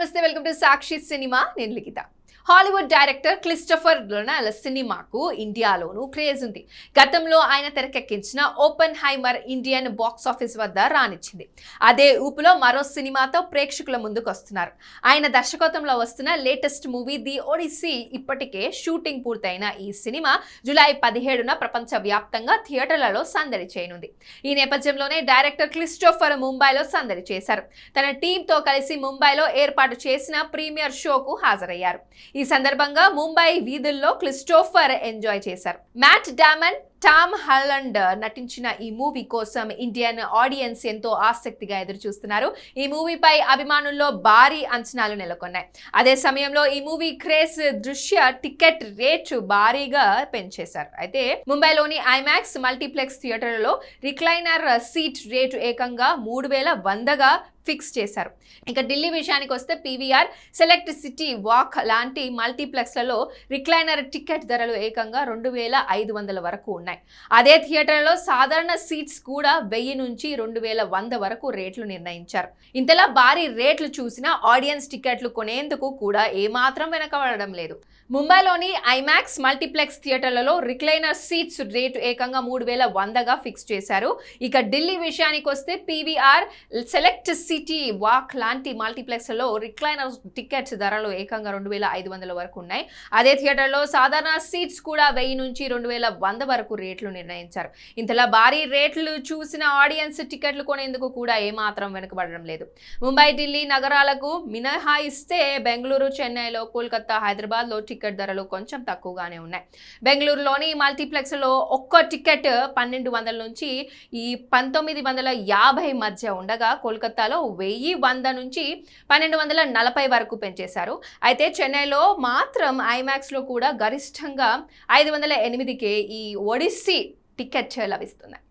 నమస్తే, welcome to Sakshi cinema. నేను లిఖిత. Hollywood director Christopher Nolan సినిమాకు ఇండియాలోనూ క్రేజ్ ఉంది. గతంలో ఆయన తెరకెక్కించిన ఓపెన్ హైమర్ ఇండియన్ బాక్స్ ఆఫీస్ వద్ద రానిచ్చింది. అదే ఊపులో మరో సినిమాతో ప్రేక్షకుల ముందుకు వస్తున్నారు. ఆయన దర్శకత్వంలో వస్తున్న లేటెస్ట్ మూవీ ది ఒడిస్సీ. ఇప్పటికే షూటింగ్ పూర్తయిన ఈ సినిమా జూలై 17న ప్రపంచ వ్యాప్తంగా థియేటర్లలో సందడి చేయనుంది. ఈ నేపథ్యంలోనే డైరెక్టర్ క్రిస్టోఫర్ ముంబైలో సందడి చేశారు. తన టీంతో కలిసి ముంబైలో ఏర్పాటు చేసిన ప్రీమియర్ షోకు హాజరయ్యారు. ఈ సందర్భంగా ముంబై వీధుల్లో క్రిస్టోఫర్ ఎంజాయ్ చేశారు. మ్యాట్ డామన్, టామ్ హాలండ్ నటించిన ఈ మూవీ కోసం ఇండియన్ ఆడియన్స్ ఎంతో ఆసక్తిగా ఎదురు చూస్తున్నారు. ఈ మూవీపై అభిమానుల్లో భారీ అంచనాలు నెలకొన్నాయి. అదే సమయంలో ఈ మూవీ క్రేజ్ దృష్ట్యా టికెట్ రేటు భారీగా పెంచేశారు. అయితే ముంబైలోని ఐమాక్స్ మల్టీప్లెక్స్ థియేటర్లలో రిక్లైనర్ సీట్ రేటు ఏకంగా 3100గా ఫిక్స్ చేశారు. ఇక ఢిల్లీ విషయానికి వస్తే పీవీఆర్, సెలెక్ట్ సిటీ వాక్ లాంటి మల్టీప్లెక్స్లలో రిక్లైనర్ టికెట్ ధరలు ఏకంగా 2500 వరకు ఉన్నాయి. అదే థియేటర్లో సాధారణ సీట్స్ కూడా 1000 నుంచి 2100 వరకు రేట్లు నిర్ణయించారు. ఇంతలా భారీ రేట్లు చూసిన ఆడియన్స్ టికెట్లు కొనేందుకు కూడా ఏమాత్రం వెనకబడడం లేదు. ముంబైలోని ఐమాక్స్ మల్టీప్లెక్స్ థియేటర్లలో రిక్లైనర్ సీట్స్ రేటు ఏకంగా 3100గా ఫిక్స్ చేశారు. ఇక ఢిల్లీ విషయానికి వస్తే పీవీఆర్, సెలెక్ట్ సిటీ వాక్ లాంటి మల్టీప్లెక్స్లలో రిక్లైనర్ టికెట్స్ ధరలు ఏకంగా 2500 వరకు ఉన్నాయి. అదే థియేటర్లో సాధారణ సీట్స్ కూడా 1000 నుంచి 2100 వరకు రేట్లు నిర్ణయించారు. ఇంతలా భారీ రేట్లు చూసిన ఆడియన్స్ టికెట్లు కొనేందుకు కూడా ఏమాత్రం వెనుకబడడం లేదు. ముంబై, ఢిల్లీ నగరాలకు మినహాయిస్తే బెంగళూరు, చెన్నైలో, కోల్కతా, హైదరాబాద్లో టికెట్ ధరలు కొంచెం తక్కువగానే ఉన్నాయి. బెంగళూరులోని మల్టీప్లెక్స్లో ఒక్కో టికెట్ 1200 నుంచి 1950 మధ్య ఉండగా కోల్కతాలో 1100 నుంచి 1240 వరకు పెంచేశారు. అయితే చెన్నైలో మాత్రం ఐమాక్స్లో కూడా గరిష్టంగా 508కే ఈ ఒడిస్సీ టికెట్ లభిస్తున్నాయి.